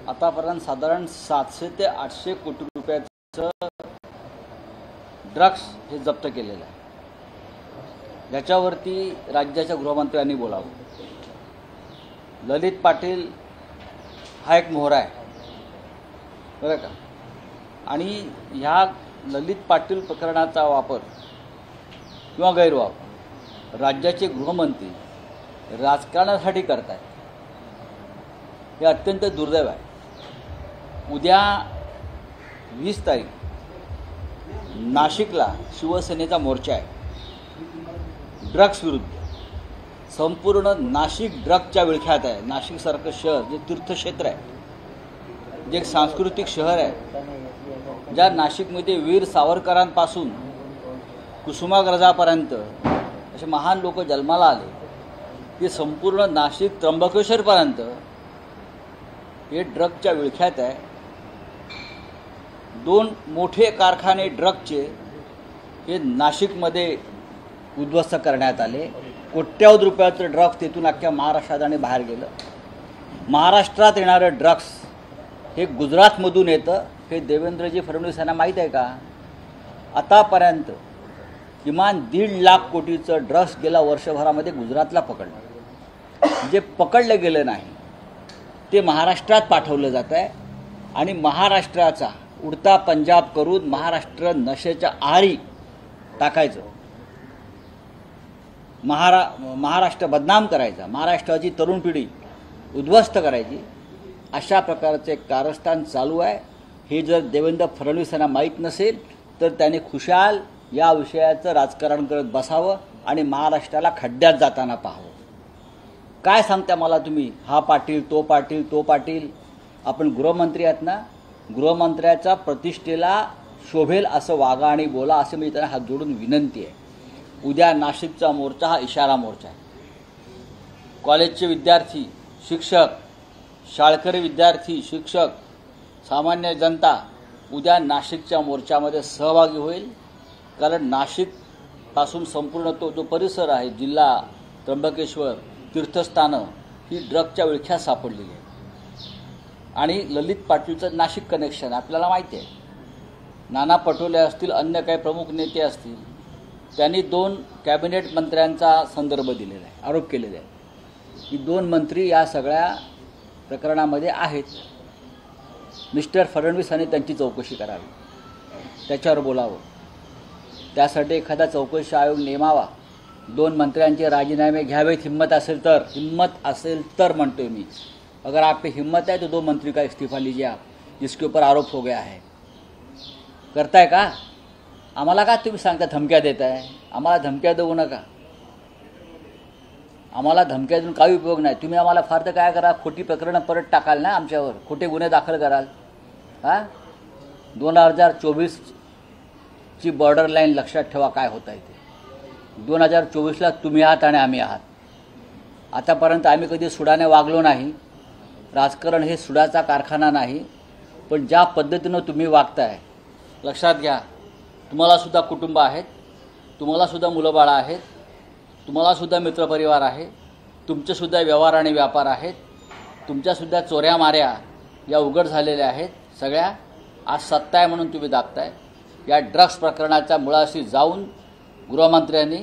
आतापर्यंत साधारण 700 ते 800 कोटी रुपयाचं ड्रग्स हे जप्त केलेलं आहे, ज्याच्यावरती राज्याच्या गृहमंत्र्यांनी बोलावं. ललित पाटील हा एक मोहरा आहे, बरं का. आणि ह्या ललित पाटील प्रकरणाचा वापर किंवा गैरवापर राज्याचे गृहमंत्री राजकारणासाठी करत आहेत, हे अत्यंत दुर्दैव आहे. उद्या 20 तारीख नाशिकला शिवसेनेचा मोर्चा आहे ड्रग्स विरुद्ध. संपूर्ण नाशिक ड्रग्सच्या विळख्यात आहे. नाशिकसारखं शहर जे तीर्थक्षेत्र आहे, जे एक सांस्कृतिक शहर आहे, ज्या नाशिकमध्ये वीर सावरकरांपासून कुसुमाग्रजापर्यंत असे महान लोक जन्माला आले, ते संपूर्ण नाशिक त्र्यंबकेश्वरपर्यंत हे ड्रग्सच्या विळख्यात आहे. 2 मोठे कारखाने ड्रग्सचे हे नाशिकमध्ये उद्ध्वस्त करण्यात आले. कोट्यावधी रुपयाचं ड्रग्स तिथून अख्ख्या महाराष्ट्रात आणि बाहेर गेलं. महाराष्ट्रात येणारं ड्रग्स हे गुजरातमधून येतं, हे देवेंद्रजी फडणवीस यांना माहीत आहे का? आतापर्यंत किमान 1.5 लाख कोटीचं ड्रग्स गेल्या वर्षभरामध्ये गुजरातला पकडलं. जे पकडलं गेलं नाही ते महाराष्ट्रात पाठवलं जात आहे आणि महाराष्ट्राचा उडता पंजाब करून महाराष्ट्र नशेच्या आहारी टाकायचं, महाराष्ट्र बदनाम करायचा, महाराष्ट्राची तरुण पिढी उद्ध्वस्त करायची, अशा प्रकारचे कारस्थान चालू आहे. हे जर देवेंद्र फडणवीस यांना माहीत नसेल तर त्याने खुशाल या विषयाचं राजकारण करत बसावं आणि महाराष्ट्राला खड्ड्यात जाताना पाहावं. काय सांगता मला तुम्ही? हा पाटील, तो पाटील, तो पाटील. आपण गृहमंत्री आहात ना, गृहमंत्र्याच्या प्रतिष्ठेला शोभेल असं वागा आणि बोला, असं मी त्यांना हात जोडून विनंती आहे. उद्या नाशिकचा मोर्चा हा इशारा मोर्चा आहे. कॉलेजचे विद्यार्थी, शिक्षक, शाळकरी विद्यार्थी, शिक्षक, सामान्य जनता उद्या नाशिकच्या मोर्चामध्ये सहभागी होईल. कारण नाशिकपासून संपूर्ण तो जो परिसर आहे, जिल्हा, त्र्यंबकेश्वर, तीर्थस्थानं ही ड्रग्सच्या विळख्यात सापडलेली आहे. आणि ललित पाटीलचं नाशिक कनेक्शन आपल्याला माहिती आहे. नाना पटोले असतील, अन्य काही प्रमुख नेते असतील, त्यांनी 2 कॅबिनेट मंत्र्यांचा संदर्भ दिलेला आहे, आरोप केलेले आहे की 2 मंत्री या सगळ्या प्रकरणामध्ये आहेत. मिस्टर फडणवीस यांनी त्यांची चौकशी करावी, त्याच्यावर बोलावं. त्यासाठी एखादा चौकशी आयोग नेमावा. 2 मंत्र्यांचे राजीनामे घ्यावेत, हिम्मत असेल तर म्हणतोय मी. अगर आप पे हिम्मत है तो 2 मंत्री का इस्तीफा लीजिए आप, जिसके ऊपर आरोप हो गया है. करताय का? आम्हाला का तुम्ही सांगता धमक्या देताय? आम्हाला धमक्या देऊ नका. आम्हाला धमक्या देऊन काही उपयोग नाही. तुम्ही आम्हाला फार तर काय करा, खोटी प्रकरणं परत टाकाल ना आमच्यावर, खोटे गुन्हे दाखल कराल. 2024ची बॉर्डर लाईन लक्षात ठेवा काय होत आहे ते. 2024ला तुम्ही आहात आणि आम्ही आहात. आतापर्यंत आम्ही कधी सुडाने वागलो नाही. राजकारण हे सुडाचा कारखाना नाही. पण ज्या पद्धतीनं तुम्ही वागताय, लक्षात घ्या, तुम्हालासुद्धा कुटुंब आहेत, तुम्हालासुद्धा मुलंबाळं आहेत, तुम्हालासुद्धा मित्रपरिवार आहे, तुमचेसुद्धा व्यवहार आणि व्यापार आहेत, तुमच्यासुद्धा चोऱ्या माऱ्या या उघड झालेल्या आहेत सगळ्या. आज सत्ता आहे म्हणून तुम्ही दाबताय. या ड्रग्स प्रकरणाच्या मुळाशी जाऊन गृहमंत्र्यांनी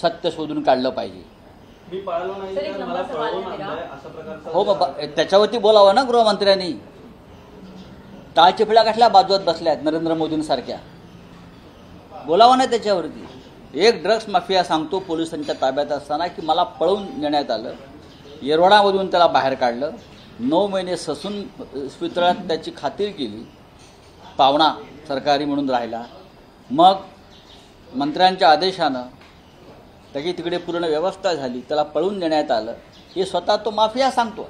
सत्य शोधून काढलं पाहिजे. हो बाबा, त्याच्यावरती बोलावं ना गृहमंत्र्यांनी. टाळचिपळ्या कशा बाजूत बसल्या आहेत नरेंद्र मोदींसारख्या? बोलावं ना त्याच्यावरती. एक ड्रग्स माफिया सांगतो पोलिसांच्या ताब्यात असताना की मला पळवून नेण्यात आलं, येरवडामधून त्याला बाहेर काढलं, 9 महिने ससून इस्पितळात त्याची खातिर केली, पावणा सरकारी म्हणून राहिला. मग मंत्र्यांच्या आदेशानं त्याची तिकडे पूर्ण व्यवस्था झाली, त्याला पळवून नेण्यात आलं. हे स्वतः तो माफिया सांगतो.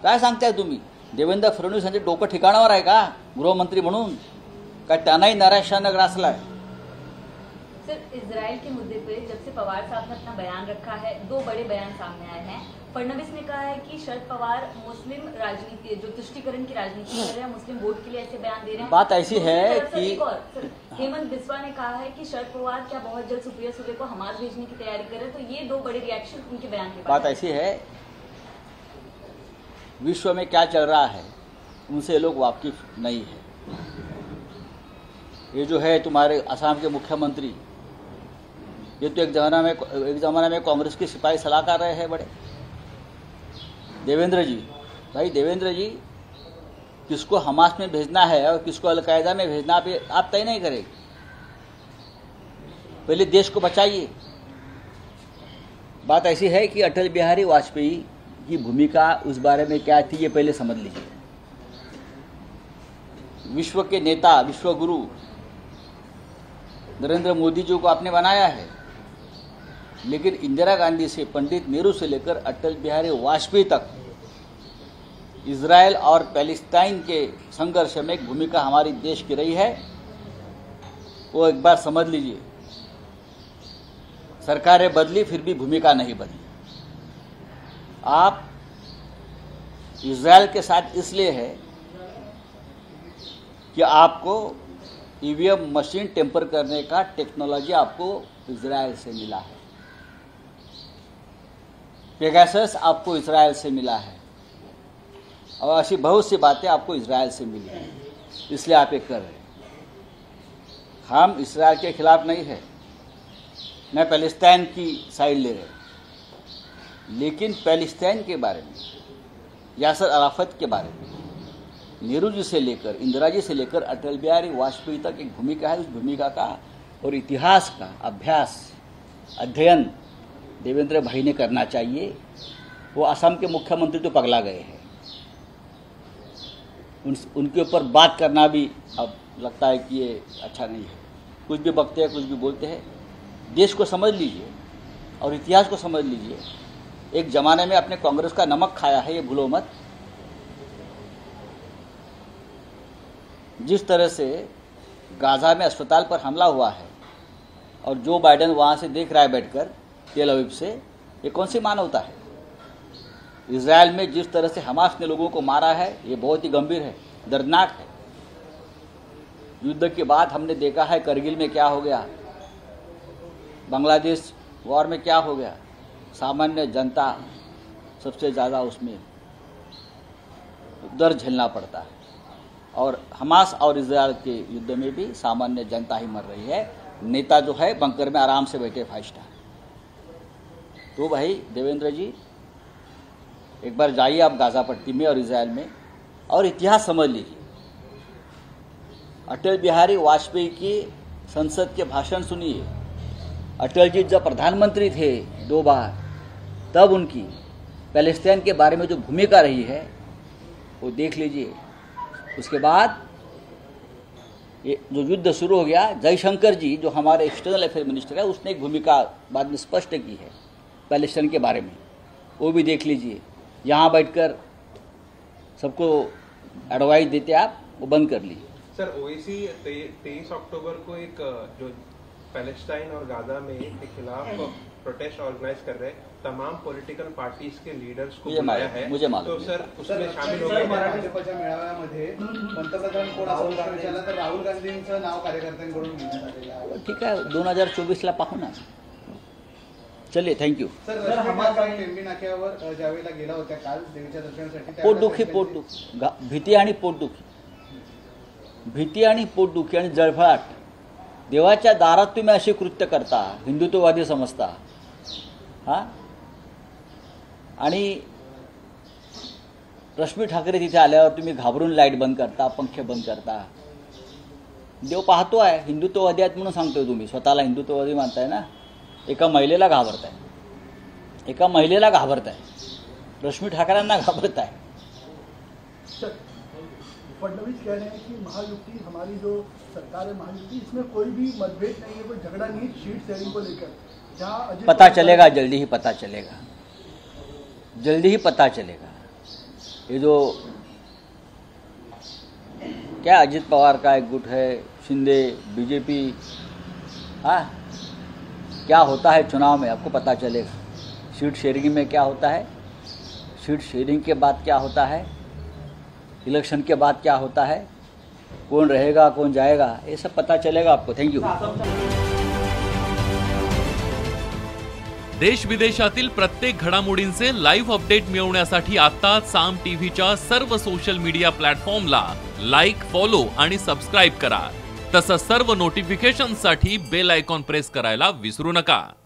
काय सांगताय तुम्ही? देवेंद्र फडणवीस यांचे डोकं ठिकाणावर आहे का गृहमंत्री म्हणून? काय त्यांनाही नैराश्यानं ग्रासलाय? सर, इजराइल के मुद्दे पे जब से पवार साहब ने अपना बयान रखा है, 2 बड़े बयान सामने आए हैं. फडणवीस ने कहा है कि शरद पवार मुस्लिम राजनीति, जो तुष्टीकरण की राजनीति कर रहे हैं, मुस्लिम वोट के लिए ऐसे बयान दे रहे हैं. बात ऐसी है कि हेमंत बिस्वा ने कहा है कि शरद पवार क्या बहुत जल्द सुप्रिया सुले को हमारे भेजने की तैयारी कर रहे हैं. तो ये 2 बड़े रिएक्शन उनके बयान के बाद. बात ऐसी है, विश्व में क्या चल रहा है उनसे ये लोग वाकिफ नहीं है। ये जो है तुम्हारे असम के मुख्यमंत्री, ये तो एक ज़माना में कांग्रेस के सिपाही सलाहकार रहे हैं बड़े, देवेंद्र जी। भाई देवेंद्र जी, किसको हमास में भेजना है और किसको अलकायदा में भेजना आप तय नहीं करेंगे। पहले देश को बचाइए। बात ऐसी है कि अटल बिहारी वाजपेयी की भूमिका उस बारे में क्या थी, ये पहले समझ लीजिए। विश्व के नेता, विश्व गुरु नरेंद्र मोदी जी को आपने बनाया है, लेकिन इंदिरा गांधी से, पंडित नेहरू से लेकर अटल बिहारी वाजपेयी तक इजराइल और पैलेस्टाइन के संघर्ष में एक भूमिका हमारी देश की रही है। वो एक बार समझ लीजिए। सरकारें बदली, फिर भी भूमिका नहीं बदली। आप इजराइल के साथ इसलिए है कि आपको ईवीएम मशीन टेम्पर करने का टेक्नोलॉजी आपको इजराइल से मिला है, पेगासस आपको इजराइल से मिला है, और ऐसी बहुत सी बातें आपको इजराइल से मिली हैं, इसलिए आप ये कर रहे हैं। हम इजराइल के खिलाफ नहीं है, न पैलेस्टाइन की साइड ले रहे, लेकिन पैलेस्टाइन के बारे में, यासर अराफत के बारे में नेहरू जी से लेकर, इंदिरा जी से लेकर अटल बिहारी वाजपेयी तक एक भूमिका है। उस भूमिका का और इतिहास का अध्ययन देवेंद्र भाई ने करना चाहिए। वो असम के मुख्यमंत्री तो पगला गए हैं, उनके ऊपर बात करना भी अब लगता है कि ये अच्छा नहीं है। कुछ भी बकते हैं, कुछ भी बोलते हैं। देश को समझ लीजिए और इतिहास को समझ लीजिए। एक ज़माने में आपने कांग्रेस का नमक खाया है, ये भूलो मत। जिस तरह से गाज़ा में अस्पताल पर हमला हुआ है और जो बाइडेन वहाँ से देख रहा है बैठकर तेल अवीव से, ये कौन सी मानवता है। इजराइल में जिस तरह से हमास ने लोगों को मारा है, ये बहुत ही गंभीर है, दर्दनाक है। युद्ध के बाद हमने देखा है करगिल में क्या हो गया, बांग्लादेश वॉर में क्या हो गया। सामान्य जनता सबसे ज़्यादा उसमें दर्द झेलना पड़ता है, और हमास और इजराइल के युद्ध में भी सामान्य जनता ही मर रही है। नेता जो है बंकर में आराम से बैठे 5 स्टार। तो भाई देवेंद्र जी, एक बार जाइए आप गाज़ा पट्टी में और इजराइल में, और इतिहास समझ लीजिए। अटल बिहारी वाजपेयी की संसद के भाषण सुनिए। अटल जी जब प्रधानमंत्री थे 2 बार, तब उनकी पैलेस्टाइन के बारे में जो भूमिका रही है वो देख लीजिए। उसके बाद ये जो युद्ध शुरू हो गया, जयशंकर जी जो हमारे एक्सटर्नल अफेयर मिनिस्टर है, उसने एक भूमिका बाद में स्पष्ट की है पैलेस्टाइन के बारे में, वो भी देख लीजिए। यहाँ बैठकर सबको एडवाइस देते आप, वो बंद कर लीजिए। सर, ओवैसी 23 अक्टूबर को एक जो पैलेस्टाइन और गाजा में के खिलाफ प्रोटेस्ट ऑर्गेनाइज कर रहे तमाम पॉलिटिकल पार्टीज के लीडर्स को बुलाया है। मुझे मालूम तो सर उसमें शामिल हो गए। भाजपच्या मेळाव्यामध्ये पंतप्रधान कोण असं प्रश्न विचारला तर राहुल गांधींचं नाव कार्यकर्त्यांकडून घेण्यात आलेलं आहे। ठीक आहे, 2024ला पाहू ना। चलिए, थँक्यू। सर, हमास टेंबी नाक्यावर ज्यावेळेला गेला होता काल देवीच्या दर्शनासाठी, पोटदुखी, भीती आणि पोटदुखी आणि जळफळाट, देवाच्या दारात तुम्ही अशी कृत्य करता, हिंदुत्ववादी समजता, हां। आणि रश्मी ठाकरे तिथे आल्यावर तुम्ही घाबरून लाईट बंद करता, पंखे बंद करता। देव पाहतो आहे, हिंदुत्ववादी आहेत म्हणून सांगतोय तुम्ही, स्वतःला हिंदुत्ववादी मानताय ना। एका महिलेला घाबरताय, रश्मी ठाकरेंना घाबरताय। फडणवीस कह रहे हैं कि महायुति, हमारी जो सरकार है महायुति, इसमें कोई भी मतभेद नहीं है, कोई झगड़ा नहीं है सीट शेयरिंग को लेकर। जहाँ पता चलेगा, जल्दी ही पता चलेगा। ये जो क्या अजित पवार का एक गुट है, शिंदे, बीजेपी, हाँ, क्या होता है चुनाव में आपको पता चलेगा। सीट शेयरिंग में क्या होता है, सीट शेयरिंग के बाद क्या होता है, इलेक्शन के बाद क्या होता है, कौन रहेगा कौन जाएगा, ये सब पता चलेगा आपको। Thank you. देश विदेशातील प्रत्येक घडामोडींचे लाईव्ह अपडेट मिळवण्यासाठी आता साम टीव्हीच्या सर्व सोशल मीडिया प्लॅटफॉर्मला लाईक, फॉलो आणि सबस्क्राईब करा. तसंच सर्व नोटिफिकेशनसाठी बेल आयकॉन प्रेस करायला विसरू नका.